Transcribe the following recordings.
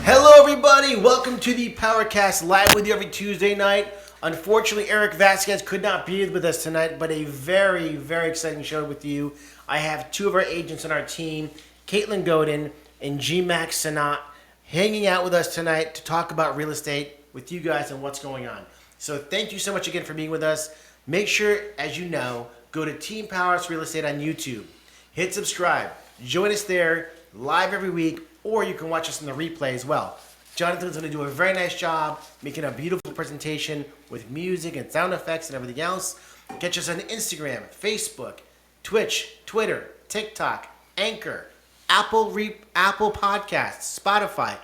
Hello, everybody. Welcome to the PowerCast, live with you every Tuesday night. Unfortunately, Eric Vasquez could not be with us tonight, but a very, very exciting show with you. I have two of our agents on our team, Katlyn Godin and G-Max Senat, hanging out with us tonight to talk about real estate with you guys and what's going on. So thank you so much again for being with us. Make sure, as you know, go to Team Powerhouse Real Estate on YouTube. Hit subscribe. Join us there live every week, or you can watch us in the replay as well. Jonathan's going to do a very nice job making a beautiful presentation with music and sound effects and everything else. Catch us on Instagram, Facebook, Twitch, Twitter, TikTok, Anchor, Apple Podcasts, Spotify,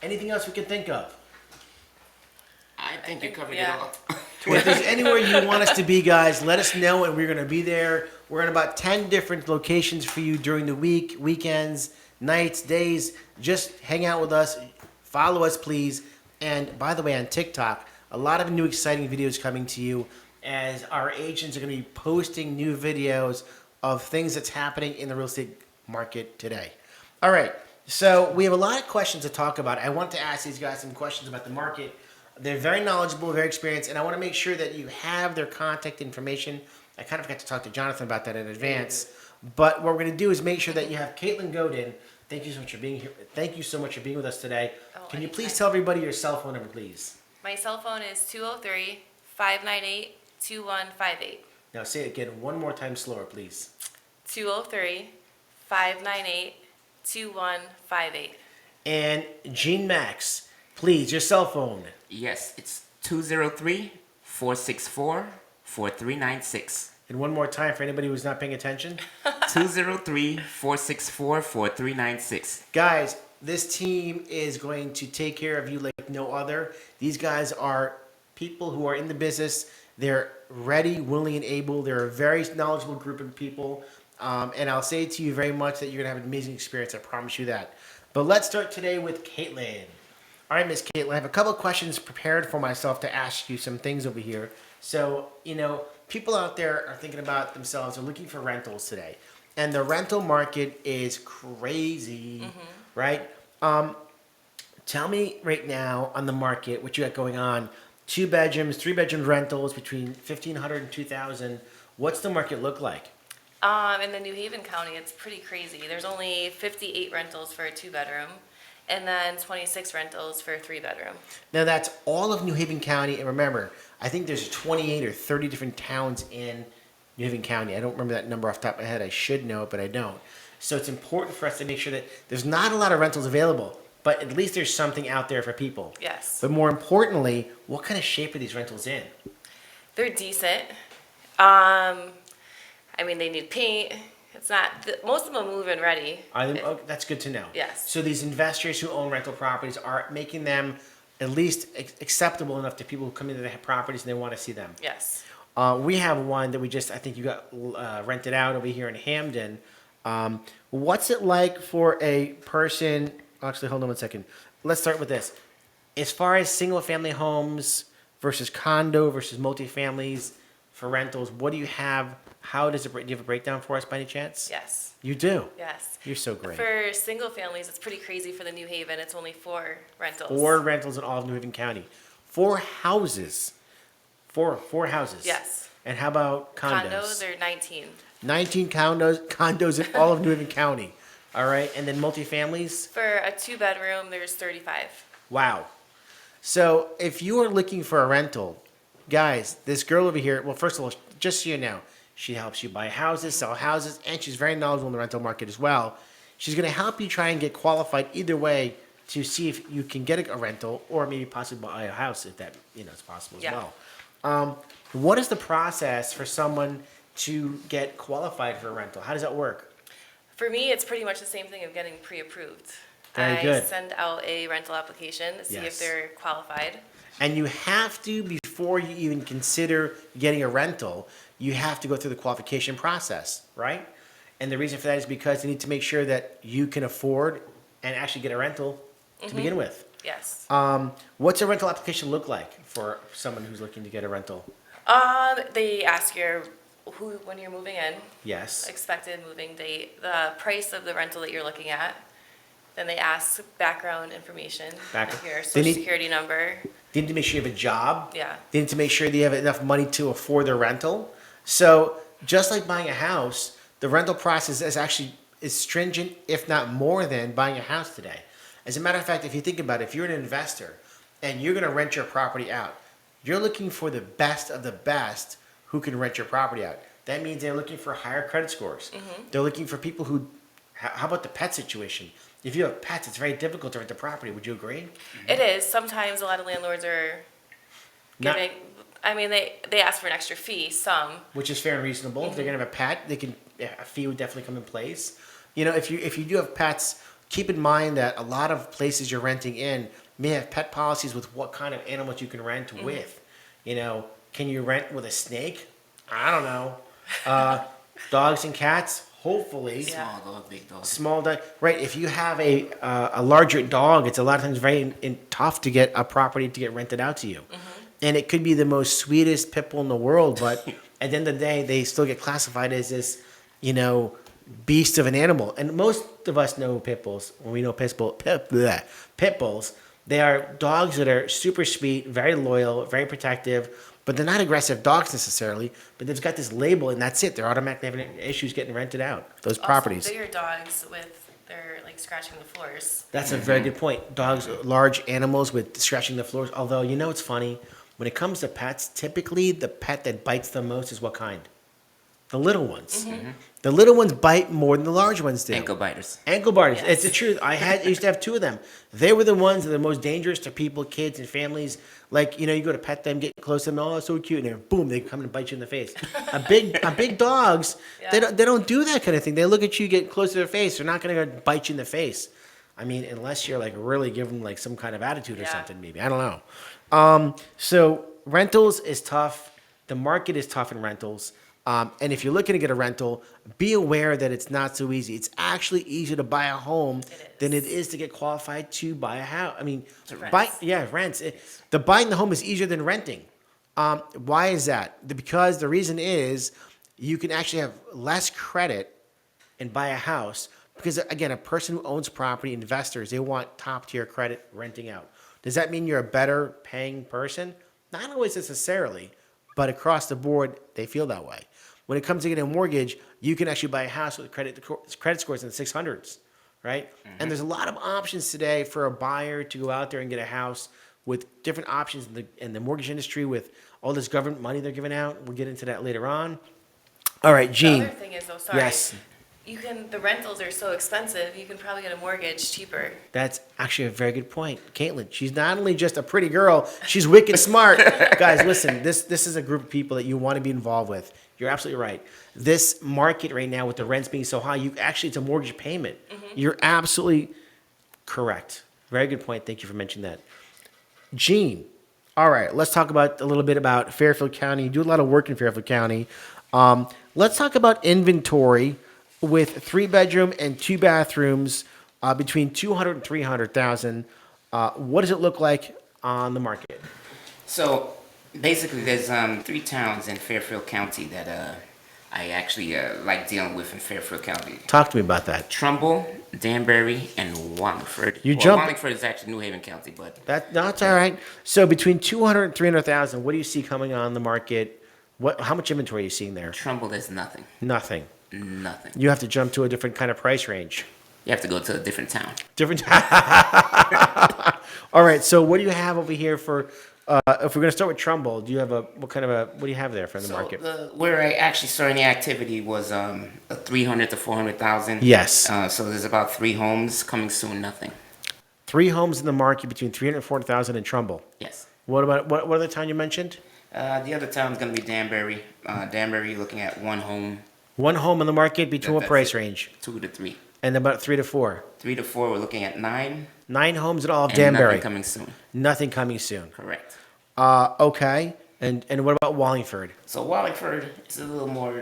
anything else we can think of. I think you covered it all. If there's anywhere you want us to be, guys, let us know, and we're going to be there. We're in about 10 different locations for you during the week, weekends, nights, days. Just hang out with us. Follow us, please. And by the way, on TikTok, a lot of new exciting videos coming to you as our agents are going to be posting new videos of things that's happening in the real estate market today. All right. So we have a lot of questions to talk about. I want to ask these guys some questions about the market. They're very knowledgeable, very experienced, and I want to make sure that you have their contact information. I kind of forgot to talk to Jonathan about that in advance. But what we're going to do is make sure that you have Katlyn Godin. Thank you so much for being here. Thank you so much for being with us today. Can you please tell everybody your cell phone number, please? My cell phone is 203-598-2158. Now say it again one more time slower, please. 203-598-2158. And Gene Max, please, your cell phone. Yes, it's 203-464-4396. And one more time for anybody who's not paying attention. 203-464-4396. Guys, this team is going to take care of you like no other. These guys are people who are in the business. They're ready, willing, and able. They're a very knowledgeable group of people. And I'll say to you very much that you're going to have an amazing experience. I promise you that. But let's start today with Katlyn. All right, Miss Katlyn, I have a couple of questions prepared for myself to ask you some things over here. So, people out there are thinking about themselves, are looking for rentals today. And the rental market is crazy, right? Tell me right now on the market what you got going on. 2 bedrooms, 3 bedrooms rentals between $1,500 and $2,000. What's the market look like? In the New Haven County, it's pretty crazy. There's only 58 rentals for a 2-bedroom, and then 26 rentals for a 3-bedroom. Now that's all of New Haven County, and remember, I think there's 28 or 30 different towns in New Haven County. I don't remember that number off the top of my head. I should know it, but I don't. So it's important for us to make sure that there's not a lot of rentals available, but at least there's something out there for people. Yes. But more importantly, what kind of shape are these rentals in? They're decent. They need paint. It's not, most of them move in ready. That's good to know. Yes. So these investors who own rental properties are making them at least acceptable enough to people who come into the properties and they want to see them. Yes. We have one that I think you got rented out over here in Hamden. What's it like for a person, actually hold on one second. Let's start with this. As far as single family homes versus condo versus multifamilies for rentals, what do you have? How does it, do you have a breakdown for us by any chance? Yes. You do? Yes. You're so great. For single families, it's pretty crazy for the New Haven. It's only 4 rentals. 4 rentals in all of New Haven County. 4 houses. Four houses. Yes. And how about condos? Condos are 19. 19 condos in all of New Haven County. All right. And then multifamilies? For a 2-bedroom, there's 35. Wow. So if you are looking for a rental, guys, this girl over here, well, first of all, just so you know, she helps you buy houses, sell houses, and she's very knowledgeable in the rental market as well. She's going to help you try and get qualified either way to see if you can get a rental or maybe possibly buy a house if that is possible as well. What is the process for someone to get qualified for a rental? How does that work? For me, it's pretty much the same thing of getting pre-approved. Very good. I send out a rental application to see if they're qualified. And you have to, before you even consider getting a rental, you have to go through the qualification process, right? And the reason for that is because you need to make sure that you can afford and actually get a rental to begin with. Yes. What's a rental application look like for someone who's looking to get a rental? They ask when you're moving in. Yes. Expected moving date, the price of the rental that you're looking at, Then they ask background information, like your They social need- security number. They need to make sure you have a job. Yeah. They need to make sure that you have enough money to afford their rental. So just like buying a house, the rental process is stringent, if not more than buying a house today. As a matter of fact, if you think about it, if you're an investor and you're going to rent your property out, you're looking for the best of the best who can rent your property out. That means they're looking for higher credit scores. They're looking for people who, how about the pet situation? If you have pets, it's very difficult to rent the property. Would you agree? It is. Sometimes a lot of landlords are Not- giving, I mean, they ask for an extra fee, some. Which is fair and reasonable. If they're gonna have a pet, a fee would definitely come in place. You know, if you do have pets, keep in mind that a lot of places you're renting in may have pet policies with what kind of animals you can rent with. You know, can you rent with a snake? I don't know. Dogs and cats, hopefully. Yeah. Small dog, big dog. Small dog, right? If you have a larger dog, it's a lot of times very tough to get a property to get rented out to you, and it could be the most sweetest pit bull in the world, but at the end of the day, they still get classified as this, you know, beast of an animal. And most of us know pit bulls. When we know pit bulls, they are dogs that are super sweet, very loyal, very protective. But they're not aggressive dogs necessarily, but they've got this label and that's it. They're automatically having issues getting rented out, those properties. Also, bigger dogs they're like scratching the floors. That's a very good point. Dogs, large animals with scratching the floors. Although, you know, it's funny. When it comes to pets, typically the pet that bites the most is what kind? The little ones. The little ones bite more than the large ones do. Ankle biters. Ankle biters. Yes. It's the truth. I used to have two of them. They were the ones that are the most dangerous to people, kids, and families. Like, you know, you go to pet them, get close to them, oh, so cute, and then boom, they come and bite you in the face. A big dogs, they don't do that kind of thing. They look at you, get close to their face. They're not going to bite you in the face. I mean, unless you're like really giving like some kind of attitude or something, maybe. I don't know. So rentals is tough. The market is tough in rentals. And if you're looking to get a rental, be aware that it's not so easy. It's actually easier to buy a home than it is to get qualified to buy a house. I mean, rents. The buying the home is easier than renting. Why is that? Because the reason is you can actually have less credit and buy a house. Because again, a person who owns property, investors, they want top tier credit renting out. Does that mean you're a better paying person? Not always necessarily, but across the board, they feel that way. When it comes to getting a mortgage, you can actually buy a house with credit scores in the 600s, right? And there's a lot of options today for a buyer to go out there and get a house with different options in the mortgage industry with all this government money they're giving out. We'll get into that later on. All right, Gene. The other thing is, though, sorry. Yes. The rentals are so expensive, you can probably get a mortgage cheaper. That's actually a very good point. Katlyn, she's not only just a pretty girl, she's wicked smart. Guys, listen, this is a group of people that you want to be involved with. You're absolutely right. This market right now with the rents being so high, it's a mortgage payment. You're absolutely correct. Very good point. Thank you for mentioning that. Gene, all right, let's talk about a little bit about Fairfield County. You do a lot of work in Fairfield County. Let's talk about inventory with 3-bedroom and 2 bathrooms between 200 and 300,000. What does it look like on the market? So basically, there's 3 towns in Fairfield County that I actually like dealing with in Fairfield County. Talk to me about that. Trumbull, Danbury, and Wallingford. Wallingford is actually New Haven County, but That's all right. So between 200 and 300,000, what do you see coming on the market? How much inventory are you seeing there? Trumbull is nothing. Nothing. Nothing. You have to jump to a different kind of price range. You have to go to a different town. All right. So what do you have over here for? If we're going to start with Trumbull, do you have what do you have there for the market? Where I actually started the activity was a 300 to 400,000. Yes. So there's about 3 homes coming soon. Nothing. 3 homes in the market between 300 and 400,000 in Trumbull. Yes. What about what other town you mentioned? The other town's gonna be Danbury. Danbury, you're looking at 1 home. 1 home in the market between what That's price it. range? 2 to 3. And about 3 to 4. 3 to 4, we're looking at 9. 9 homes in all of And Danbury. nothing coming soon. Nothing coming soon. Correct. Okay. And what about Wallingford? So Wallingford, it's a little more,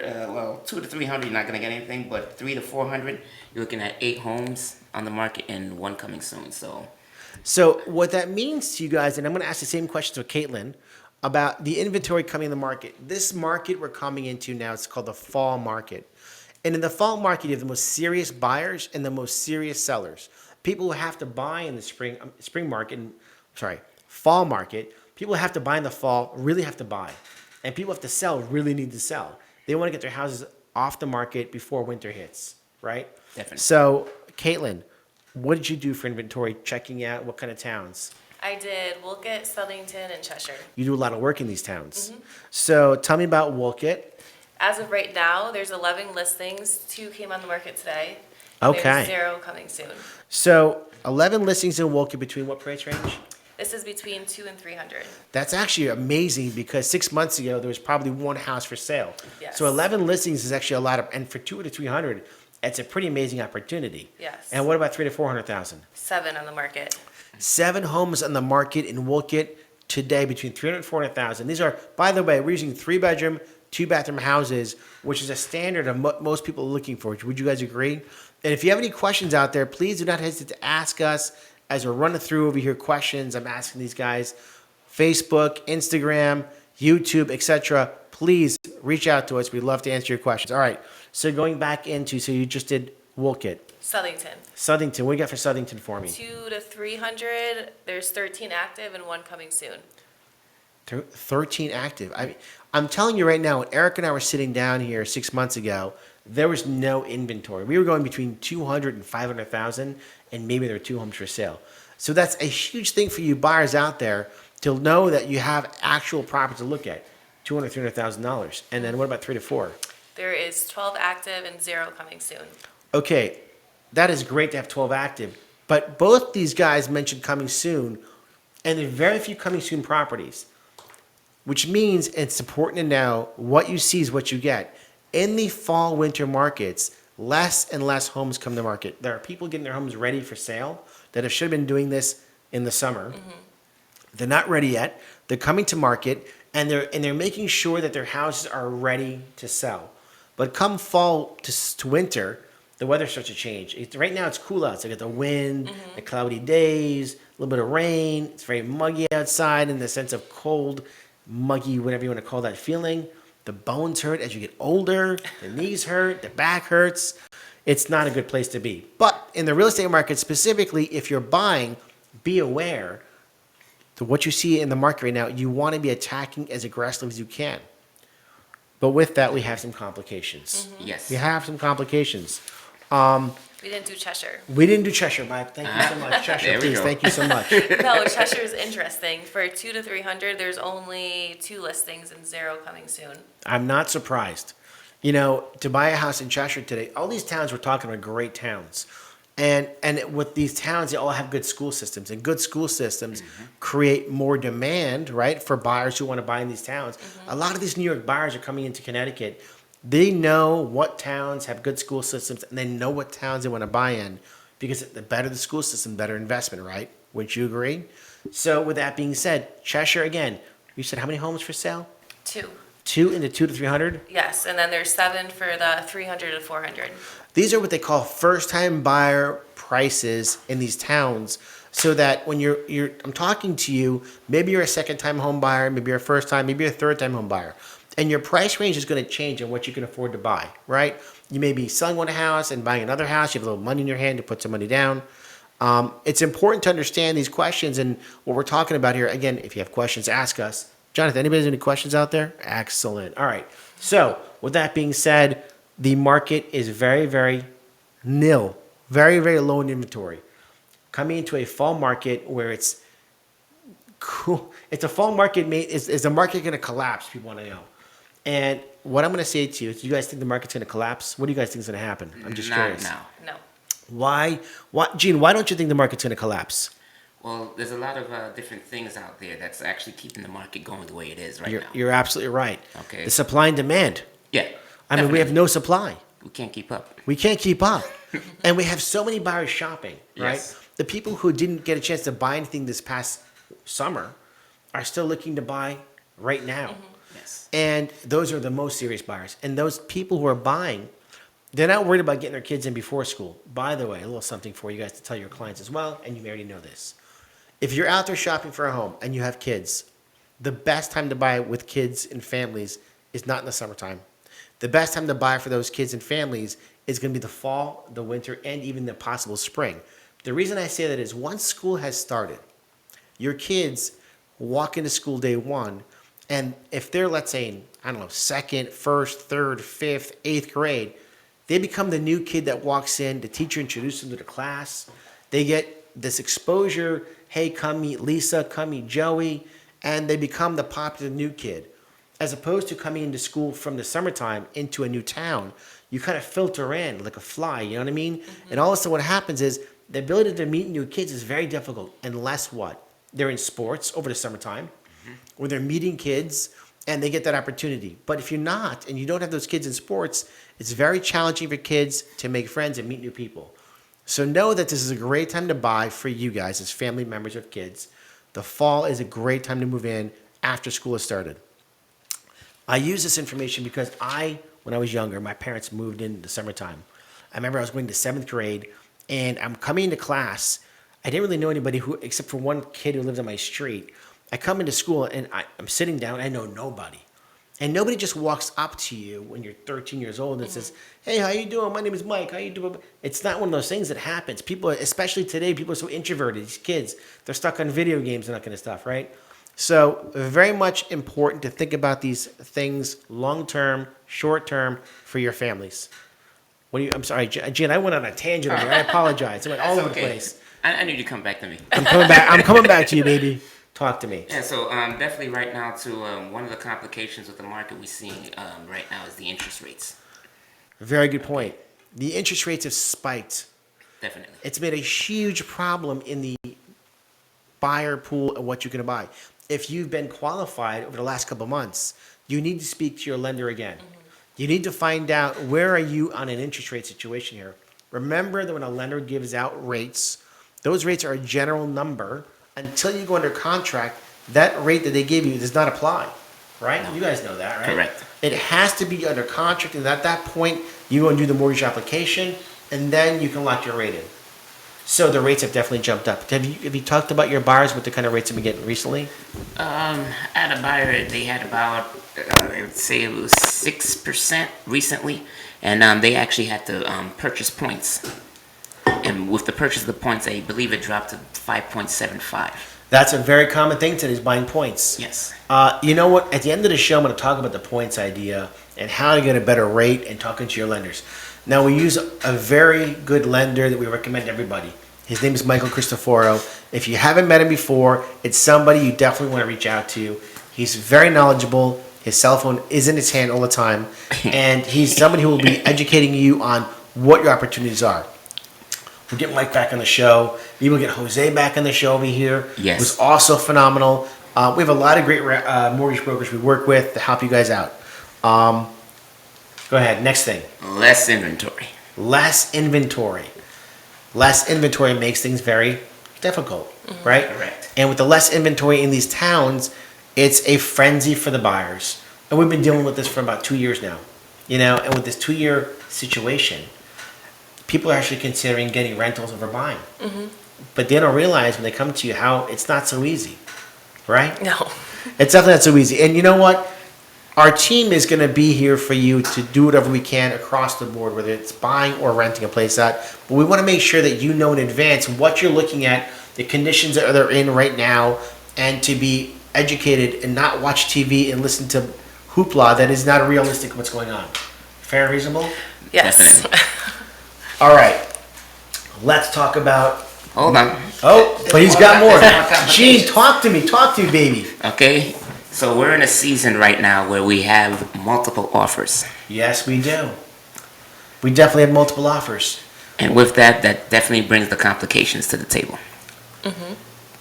2 to 300, you're not gonna get anything, but 3 to 400, you're looking at 8 homes on the market and 1 coming soon. So what that means to you guys, and I'm going to ask the same questions with Katlyn about the inventory coming in the market. This market we're coming into now, it's called the fall market. And in the fall market, you have the most serious buyers and the most serious sellers. people who have to buy in the spring market, fall market, people who have to buy in the fall really have to buy. And people who have to sell really need to sell. They want to get their houses off the market before winter hits, right? Definitely. So, Caitlin, what did you do for inventory, checking out what kind of towns? I did Wolcott, Southington, and Cheshire. You do a lot of work in these towns. So tell me about Wolcott. As of right now, there's 11 listings. 2 came on the market today. And Okay. There's 0 coming soon. So 11 listings in Wolcott between what price range? This is between 2 and 300. That's actually amazing because 6 months ago there was probably one house for sale. Yes. So 11 listings is actually a lot of, and for 200 to 300, it's a pretty amazing opportunity. Yes. And what about 300 to 400,000? 7 on the market. 7 homes on the market in Wolcott today between 300 and 400,000. These are, by the way, we're using 3-bedroom, 2-bathroom houses, which is a standard of what most people are looking for. Would you guys agree? And if you have any questions out there, please do not hesitate to ask us as we're running through over here questions. I'm asking these guys, Facebook, Instagram, YouTube, etc. Please reach out to us. We'd love to answer your questions. All right. So going back into, so you just did Wolcott. Southington. Southington. What do you got for Southington for me? 2 to 300. There's 13 active and 1 coming soon. 13 active. I'm telling you right now, when Eric and I were sitting down here 6 months ago, there was no inventory. We were going between 200 and 500,000, and maybe there were 2 homes for sale. So that's a huge thing for you buyers out there to know that you have actual property to look at, $200,000, $300,000. And then what about 3 to 4? There is 12 active and 0 coming soon. Okay, that is great to have 12 active, but both these guys mentioned coming soon, and there are very few coming soon properties, which means it's important to know what you see is what you get. In the fall winter markets, less and less homes come to market. There are people getting their homes ready for sale that should have been doing this in the summer. They're not ready yet. They're coming to market, and they're making sure that their houses are ready to sell. But come fall to winter, the weather starts to change. Right now it's cool out. So you got the wind, the cloudy days, a little bit of rain. It's very muggy outside in the sense of cold, muggy, whatever you want to call that feeling. The bones hurt as you get older. The knees hurt. The back hurts. It's not a good place to be. But in the real estate market specifically, if you're buying, be aware that what you see in the market right now, you want to be attacking as aggressively as you can. But with that, we have some complications. Yes. We have some complications. We didn't do Cheshire. We didn't do Cheshire, Mike. Thank you so much. Cheshire, There we please. go. Thank you so much. No, Cheshire is interesting. For 2 to 300, there's only 2 listings and 0 coming soon. I'm not surprised. You know, to buy a house in Cheshire today, all these towns we're talking about are great towns. And with these towns, they all have good school systems. And good school systems create more demand, right, for buyers who want to buy in these towns. A lot of these New York buyers are coming into Connecticut. They know what towns have good school systems, and they know what towns they want to buy in. Because the better the school system, better investment, right? Wouldn't you agree? So with that being said, Cheshire, again, you said how many homes for sale? 2. 2 into 2 to 300? Yes, and then there's 7 for the 300 to 400. These are what they call first-time buyer prices in these towns, so that when I'm talking to you, maybe you're a second-time home buyer, maybe you're a first-time, maybe you're a third-time home buyer, and your price range is going to change on what you can afford to buy, right? You may be selling one house and buying another house. You have a little money in your hand to put some money down. It's important to understand these questions and what we're talking about here. Again, if you have questions, ask us. Jonathan, anybody has any questions out there? Excellent. All right. So with that being said, the market is very, very nil, very, very low in inventory. Coming into a fall market where it's cool. It's a fall market. Is the market going to collapse? People want to know. And what I'm going to say to you is, do you guys think the market's going to collapse? What do you guys think is going to happen? I'm just curious. No. Why, Gene, why don't you think the market's going to collapse? Well, there's a lot of different things out there that's actually keeping the market going the way it is now. You're absolutely right. Okay. The supply and demand. Yeah. I mean, we have no supply. We can't keep up. We can't keep up. And we have so many buyers shopping, right? Yes. The people who didn't get a chance to buy anything this past summer are still looking to buy right now. Yes. And those are the most serious buyers. And those people who are buying, they're not worried about getting their kids in before school. By the way, a little something for you guys to tell your clients as well, and you may already know this. If you're out there shopping for a home and you have kids, the best time to buy with kids and families is not in the summertime. The best time to buy for those kids and families is going to be the fall, the winter, and even the possible spring. The reason I say that is once school has started, your kids walk into school day one, and if they're, let's say, in, I don't know, second, first, third, fifth, eighth grade, they become the new kid that walks in, the teacher introduces them to the class. They get this exposure, hey, come meet Lisa, come meet Joey, and they become the popular new kid. As opposed to coming into school from the summertime into a new town, you kind of filter in like a fly, you know what I mean? And all of a sudden what happens is the ability to meet new kids is very difficult unless what? They're in sports over the summertime, where they're meeting kids and they get that opportunity. But if you're not and you don't have those kids in sports, it's very challenging for kids to make friends and meet new people. So know that this is a great time to buy for you guys as family members of kids. The fall is a great time to move in after school has started. I use this information because when I was younger, my parents moved in the summertime. I remember I was going to 7th grade and I'm coming into class. I didn't really know anybody except for one kid who lived on my street. I come into school and I'm sitting down. I know nobody. And nobody just walks up to you when you're 13 years old and says, hey, how you doing? My name is Mike. How you doing? It's not one of those things that happens. People, especially today, people are so introverted. These kids, they're stuck on video games and that kind of stuff, right? So very much important to think about these things long-term, short-term for your families. I'm sorry, Jen, I went on a tangent over there. I apologize. I went all over the place. I knew you'd come back to me. I'm coming back to you, baby. Talk to me. Yeah, so definitely right now, too, one of the complications with the market we're seeing right now is the interest rates. Very good point. The interest rates have spiked. Definitely. It's made a huge problem in the buyer pool of what you can buy. If you've been qualified over the last couple of months, you need to speak to your lender again. You need to find out where are you on an interest rate situation here. Remember that when a lender gives out rates, those rates are a general number. Until you go under contract, that rate that they give you does not apply, right? No. You guys know that, right? Correct. It has to be under contract, and at that point, you go and do the mortgage application, and then you can lock your rate in. So the rates have definitely jumped up. Have you talked about your buyers, what the kind of rates have been getting recently? I had a buyer, they had about, I would say it was 6% recently, and they actually had to purchase points. And with the purchase of the points, I believe it dropped to 5.75. That's a very common thing today is buying points. Yes. You know what? At the end of the show, I'm going to talk about the points idea and how to get a better rate and talking to your lenders. Now, we use a very good lender that we recommend to everybody. His name is Michael Cristoforo. If you haven't met him before, it's somebody you definitely want to reach out to. He's very knowledgeable. His cell phone is in his hand all the time. And he's somebody who will be educating you on what your opportunities are. We'll get Mike back on the show. Maybe we'll get Jose back on the show over here. Yes. Who's also phenomenal. We have a lot of great mortgage brokers we work with to help you guys out. Go ahead. Next thing. Less inventory. Less inventory. Less inventory makes things very difficult, right? Correct. And with the less inventory in these towns, it's a frenzy for the buyers. And we've been dealing with this for about 2 years now. And with this 2-year situation, people are actually considering getting rentals over buying. But they don't realize when they come to you how it's not so easy, right? No. It's definitely not so easy. And you know what? Our team is going to be here for you to do whatever we can across the board, whether it's buying or renting a place out. But we want to make sure that you know in advance what you're looking at, the conditions that they're in right now, and to be educated and not watch TV and listen to hoopla that is not realistic what's going on. Fair and reasonable? Yes. All right. Let's talk about... Hold on. Oh, but he's got more. Gene, talk to me. Talk to me, baby. Okay. So we're in a season right now where we have multiple offers. Yes, we do. We definitely have multiple offers. And with that definitely brings the complications to the table.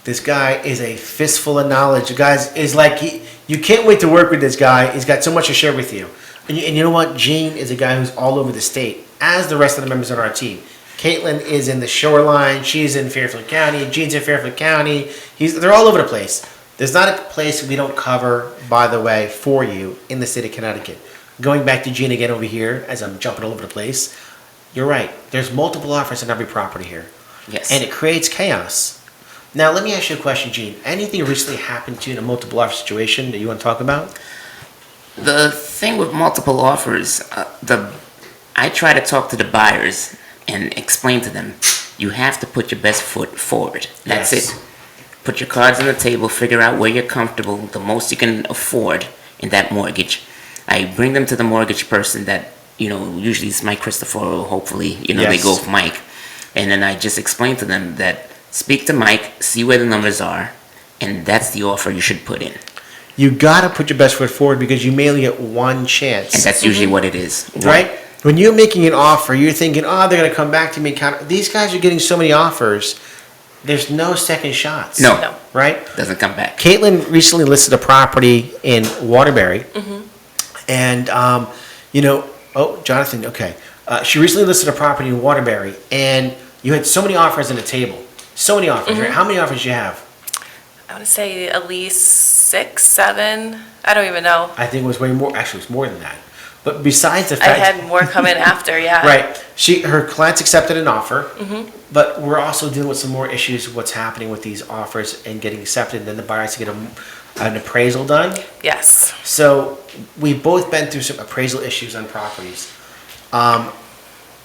This guy is a fistful of knowledge. The guy is like, you can't wait to work with this guy. He's got so much to share with you. And you know what? Gene is a guy who's all over the state, as the rest of the members on our team. Katlyn is in the Shoreline. She's in Fairfield County. Gene's in Fairfield County. They're all over the place. There's not a place we don't cover, by the way, for you in the state of Connecticut. Going back to Gene again over here, as I'm jumping all over the place, you're right. There's multiple offers on every property here. Yes. And it creates chaos. Now, let me ask you a question, Gene. Anything recently happened to you in a multiple offer situation that you want to talk about? The thing with multiple offers, I try to talk to the buyers and explain to them You have to put your best foot forward. That's Yes. it. Put your cards on the table, figure out where you're comfortable, the most you can afford in that mortgage. I bring them to the mortgage person that, usually it's Mike Christopher, hopefully, they Yes. go with Mike. And then I just explain to them that speak to Mike, see where the numbers are, and that's the offer you should put in. You gotta put your best foot forward because you may only get one chance. And that's usually what it is. Right? When you're making an offer, you're thinking, oh, they're going to come back to me and counter. These guys are getting so many offers. There's no second shots. No. Right? Doesn't come back. Katlyn recently listed a property in Waterbury. And, Jonathan, okay. She recently listed a property in Waterbury, and you had so many offers on the table. So many offers, right? How many offers do you have? I want to say at least 6, 7. I don't even know. I think it was way more. Actually, it was more than that. But besides the I fact... had more come in after, yeah. Right. Her clients accepted an offer, but we're also dealing with some more issues of what's happening with these offers and getting accepted, and then the buyers get an appraisal done. Yes. So we've both been through some appraisal issues on properties.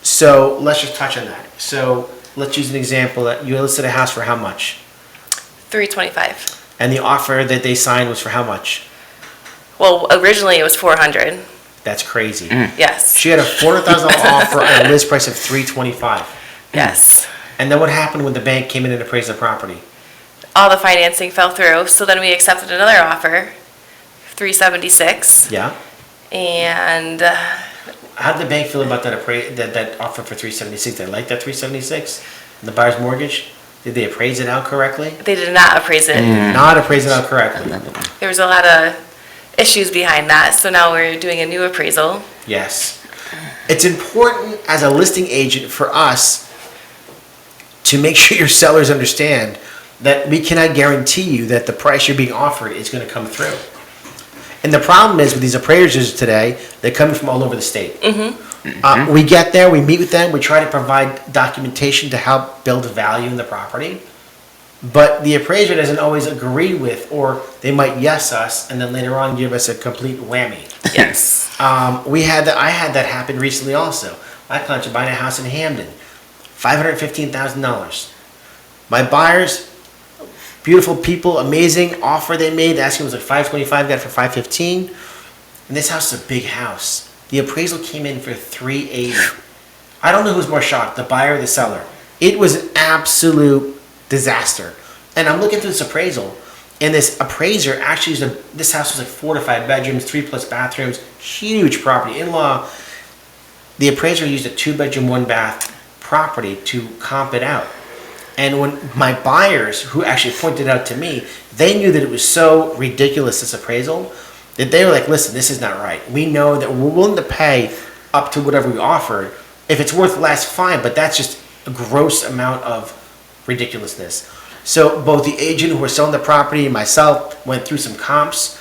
So let's just touch on that. So let's use an example that you listed a house for how much? 325. And the offer that they signed was for how much? Well, originally it was 400. That's crazy. Yes. She had a $400,000 offer on a list price of $325. Yes. And then what happened when the bank came in and appraised the property? All the financing fell through, so then we accepted another offer, 376. Yeah. And How did the bank feel about that offer for 376? They like that 376? And the buyer's mortgage? Did they appraise it out correctly? they did not appraise it. Not appraise it out correctly. Another one. There was a lot of issues behind that, so now we're doing a new appraisal. Yes. It's important as a listing agent for us to make sure your sellers understand that we cannot guarantee you that the price you're being offered is going to come through. And the problem is with these appraisers today, they're coming from all over the state. We get there, we meet with them, we try to provide documentation to help build value in the property. But the appraiser doesn't always agree with, or they might yes us, and then later on give us a complete whammy. Yes. I had that happen recently also. My clients are buying a house in Hamden, $515,000. My buyers, beautiful people, amazing offer they made. The asking was like $525, got it for $515. And this house is a big house. The appraisal came in for $380. I don't know who's more shocked, the buyer or the seller. It was an absolute disaster. And I'm looking through this appraisal, and this appraiser actually this house was like 4 to 5 bedrooms, 3+ bathrooms, huge property. In-law, the appraiser used a 2-bedroom, 1-bath property to comp it out. And when my buyers, who actually pointed it out to me, they knew that it was so ridiculous, this appraisal, that they were like, listen, this is not right. We know that we're willing to pay up to whatever we offered. If it's worth less, fine, but that's just a gross amount of ridiculousness. So both the agent who was selling the property and myself went through some comps,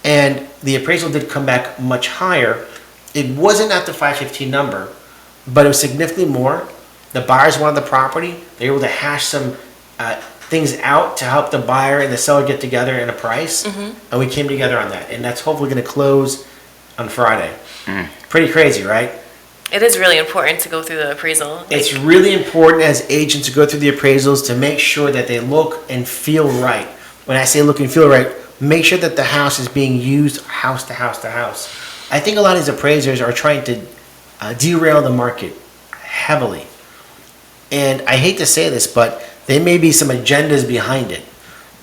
and the appraisal did come back much higher. It wasn't at the 515 number, but it was significantly more. The buyers wanted the property. They were able to hash some things out to help the buyer and the seller get together in a price, and we came together on that. And that's hopefully going to close on Friday. Pretty crazy, right? It is really important to go through the appraisal. It's really important as agents to go through the appraisals to make sure that they look and feel right. When I say look and feel right, make sure that the house is being used house to house to house. I think a lot of these appraisers are trying to derail the market heavily. And I hate to say this, but there may be some agendas behind it.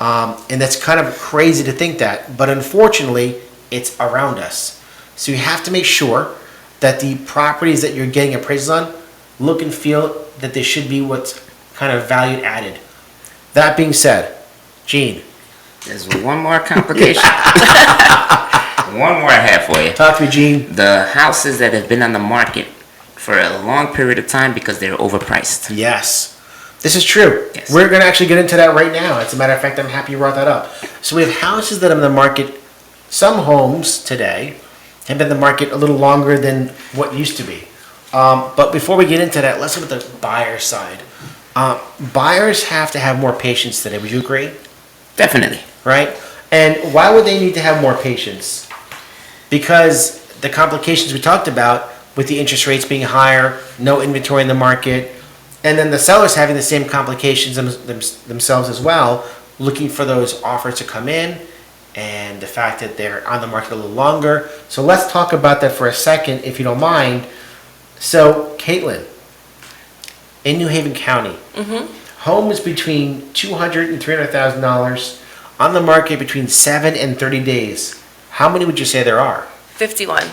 And that's kind of crazy to think that. But unfortunately, it's around us. So you have to make sure that the properties that you're getting appraisals on look and feel that they should be what's kind of value added. That being said, Gene. There's one more complication. One more I have for you. Talk to me, Gene. The houses that have been on the market for a long period of time because they're overpriced. Yes. This is true. Yes. We're going to actually get into that right now. As a matter of fact, I'm happy you brought that up. So we have houses that are on the market. Some homes today have been in the market a little longer than what used to be. But before we get into that, let's look at the buyer side. Buyers have to have more patience today. Would you agree? Definitely. Right? And why would they need to have more patience? Because the complications we talked about with the interest rates being higher, no inventory in the market, And then the sellers having the same complications themselves as well, looking for those offers to come in, and the fact that they're on the market a little longer. So let's talk about that for a second, if you don't mind. So, Katlyn, in New Haven County, homes between $200,000 and $300,000 on the market between 7 and 30 days. How many would you say there are? 51.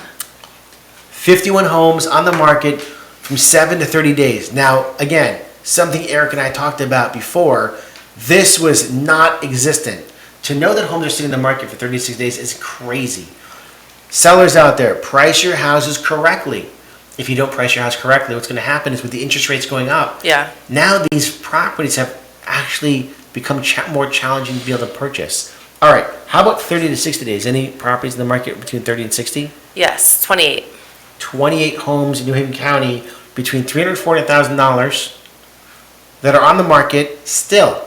51 homes on the market from 7 to 30 days. Now, again, something Eric and I talked about before, this was not existent. To know that homes are sitting in the market for 36 days is crazy. Sellers out there, price your houses correctly. If you don't price your house correctly, what's going to happen is with the interest rates going up, Yeah. now these properties have actually become more challenging to be able to purchase. All right, how about 30 to 60 days? Any properties in the market between 30 and 60? Yes, 28. 28 homes in New Haven County between $340,000 that are on the market still.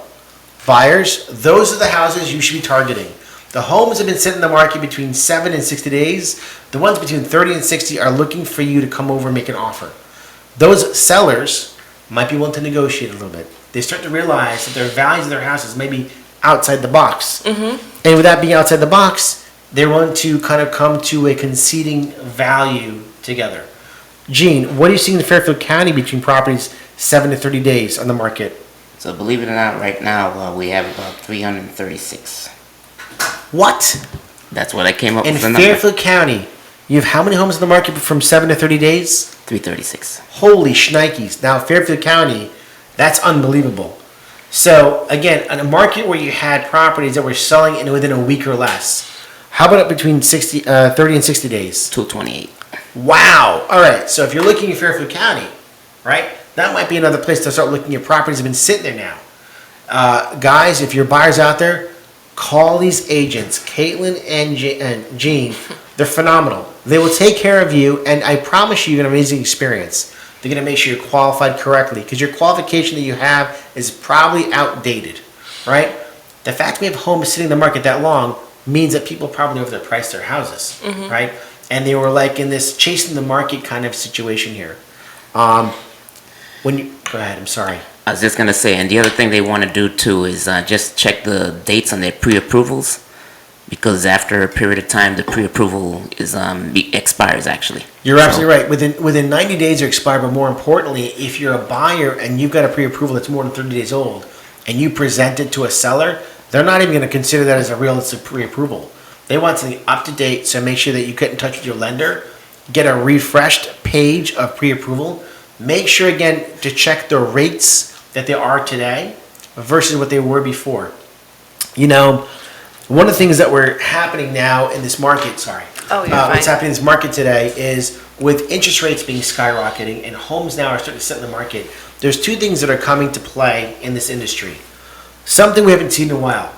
Buyers, those are the houses you should be targeting. The homes have been sitting in the market between 7 and 60 days. The ones between 30 and 60 are looking for you to come over and make an offer. Those sellers might be willing to negotiate a little bit. They start to realize that their values of their houses may be outside the box. And with that being outside the box, they're willing to kind of come to a conceding value together. Gene, what are you seeing in Fairfield County between properties 7 to 30 days on the market? So believe it or not, right now we have about 336. What? That's what I came up In with the number. Fairfield County, you have how many homes on the market from 7 to 30 days? 336. Holy shnikes. Now, Fairfield County, that's unbelievable. So, again, in a market where you had properties that were selling in within a week or less, how about between 30 and 60 days? 228. Wow. All right. So, if you're looking at Fairfield County, right, that might be another place to start looking at properties that have been sitting there now. Guys, if you're buyers out there, call these agents, Katlyn and Gene. They're phenomenal. They will take care of you, and I promise you, you're going to have an amazing experience. They're going to make sure you're qualified correctly, because your qualification that you have is probably outdated, right? The fact we have homes sitting in the market that long means that people probably overpriced their houses, right? And they were like in this chasing the market kind of situation here. Go ahead, I'm sorry. I was just gonna say, and the other thing they want to do too is just check the dates on their pre-approvals, because after a period of time, the pre-approval is expires actually. You're absolutely right. Within 90 days, they're expired. But more importantly, if you're a buyer and you've got a pre-approval that's more than 30 days old, and you present it to a seller, they're not even going to consider that as a realistic pre-approval. They want something up to date. So make sure that you get in touch with your lender, get a refreshed page of pre-approval. Make sure again to check the rates that they are today versus what they were before. You know, one of the things that were happening now in this market, Oh, you're fine. what's happening in this market today is with interest rates being skyrocketing and homes now are starting to sit in the market, there's two things that are coming to play in this industry. Something we haven't seen in a while.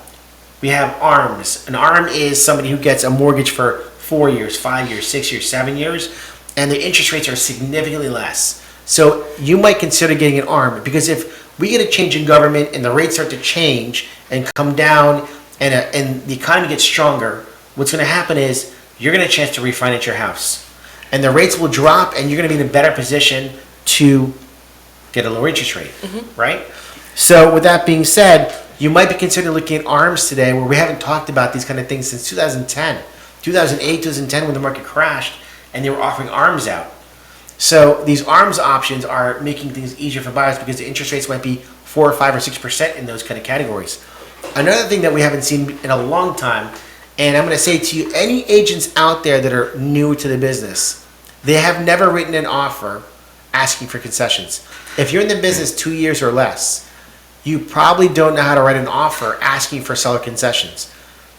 We have ARMs. An ARM is somebody who gets a mortgage for 4 years, 5 years, 6 years, 7 years, and the interest rates are significantly less. So you might consider getting an ARM, because if we get a change in government and the rates start to change and come down and the economy gets stronger, what's going to happen is you're going to have a chance to refinance your house. And the rates will drop and you're going to be in a better position to get a lower interest rate, right? So with that being said, you might be considering looking at ARMs today, where we haven't talked about these kind of things since 2010. 2008, 2010 when the market crashed and they were offering ARMs out. So these ARMs options are making things easier for buyers because the interest rates might be 4 or 5 or 6% in those kind of categories. Another thing that we haven't seen in a long time, and I'm going to say to you, any agents out there that are new to the business, they have never written an offer asking for concessions. If you're in the business 2 years or less, you probably don't know how to write an offer asking for seller concessions.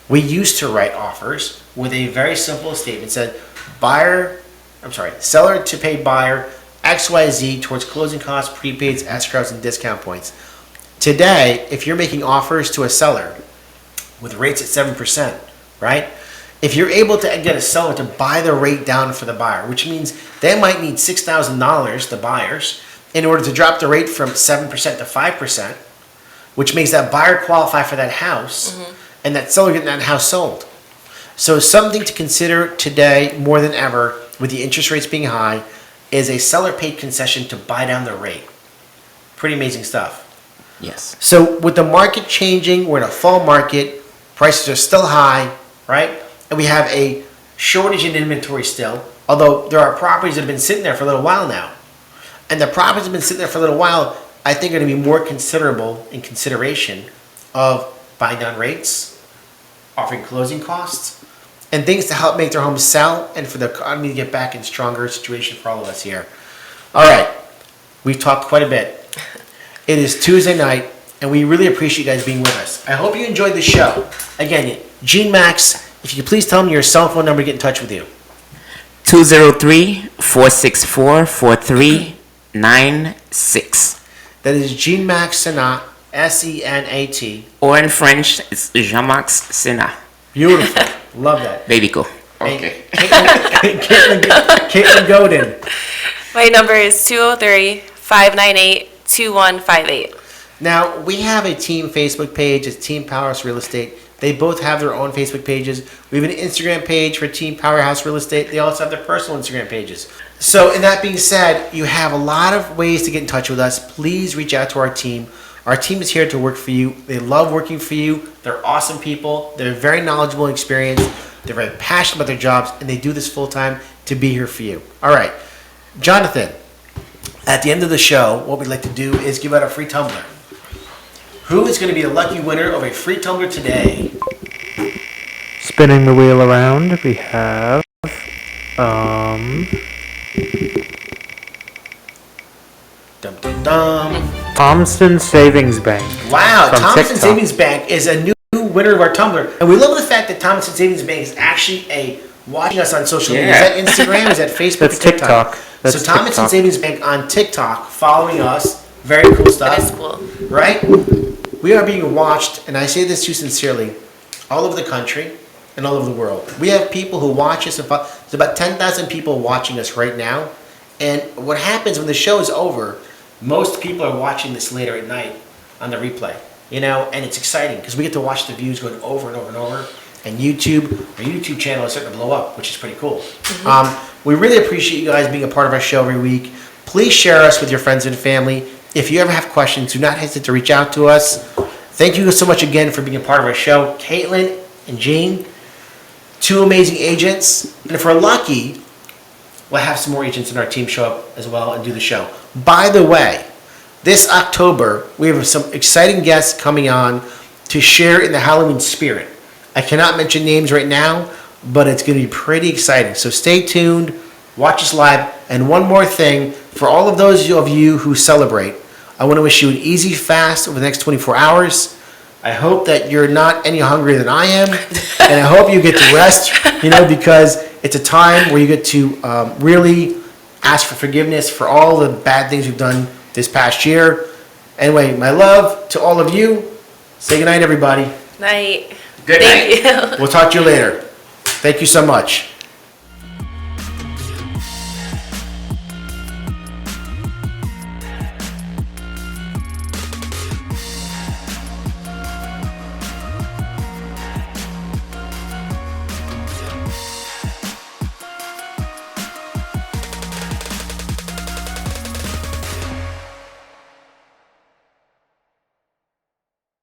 We used to write offers with a very simple statement that said, seller to pay buyer XYZ towards closing costs, prepaids, escrows, and discount points. Today, if you're making offers to a seller with rates at 7%, right? If you're able to get a seller to buy the rate down for the buyer, which means they might need $6,000, the buyers, in order to drop the rate from 7% to 5%, which makes that buyer qualify for that house, and that seller getting that house sold. So something to consider today more than ever, with the interest rates being high, is a seller paid concession to buy down the rate. Pretty amazing stuff. Yes. So with the market changing, we're in a fall market, prices are still high, right? And we have a shortage in inventory still, although there are properties that have been sitting there for a little while now. And the properties that have been sitting there for a little while, I think are going to be more considerable in consideration of buying down rates, offering closing costs, and things to help make their homes sell and for the economy to get back in a stronger situation for all of us here. All right, we've talked quite a bit. It is Tuesday night, and we really appreciate you guys being with us. I hope you enjoyed the show. Again, Gene Max, if you could please tell them your cell phone number to get in touch with you. 203-464-4396. That is Gene Max Senat, Senat. Or in French, it's Jean-Max Senat. Beautiful. Love that. Baby go. Okay. Katlyn Godin. My number is 203-598-2158. Now, we have a team Facebook page. It's Team Powerhouse Real Estate. They both have their own Facebook pages. We have an Instagram page for Team Powerhouse Real Estate. They also have their personal Instagram pages. So, in that being said, you have a lot of ways to get in touch with us. Please reach out to our team. Our team is here to work for you. They love working for you. They're awesome people. They're very knowledgeable and experienced. They're very passionate about their jobs, and they do this full time to be here for you. All right, Jonathan, at the end of the show, what we'd like to do is give out a free tumbler. Who is going to be the lucky winner of a free tumbler today? Spinning the wheel around, we have, Dum, dum, dum. Thompson Savings Bank. Wow, From Thompson TikTok. Savings Bank is a new winner of our tumbler. And we love the fact that Thompson Savings Bank is actually watching us on social media. Is that Instagram? Is that Facebook? That's or TikTok? That's So Thompson TikTok. Savings Bank on TikTok, following us. Very cool stuff. That is cool. Right? We are being watched, and I say this too sincerely, all over the country and all over the world. We have people who watch us. There's about 10,000 people watching us right now. And what happens when the show is over, most people are watching this later at night on the replay. And it's exciting because we get to watch the views going over and over and over. And our YouTube channel is starting to blow up, which is pretty cool. We really appreciate you guys being a part of our show every week. Please share us with your friends and family. If you ever have questions, do not hesitate to reach out to us. Thank you so much again for being a part of our show. Katlyn and Gene, two amazing agents. And if we're lucky, we'll have some more agents in our team show up as well and do the show. By the way, this October, we have some exciting guests coming on to share in the Halloween spirit. I cannot mention names right now, but it's going to be pretty exciting. So stay tuned, watch us live. And one more thing, for all of those of you who celebrate, I want to wish you an easy fast over the next 24 hours. I hope that you're not any hungrier than I am. And I hope you get to rest, because it's a time where you get to really ask for forgiveness for all the bad things we've done this past year. Anyway, my love to all of you. Say goodnight, everybody. Night. Good Thank night. you. We'll talk to you later. Thank you so much.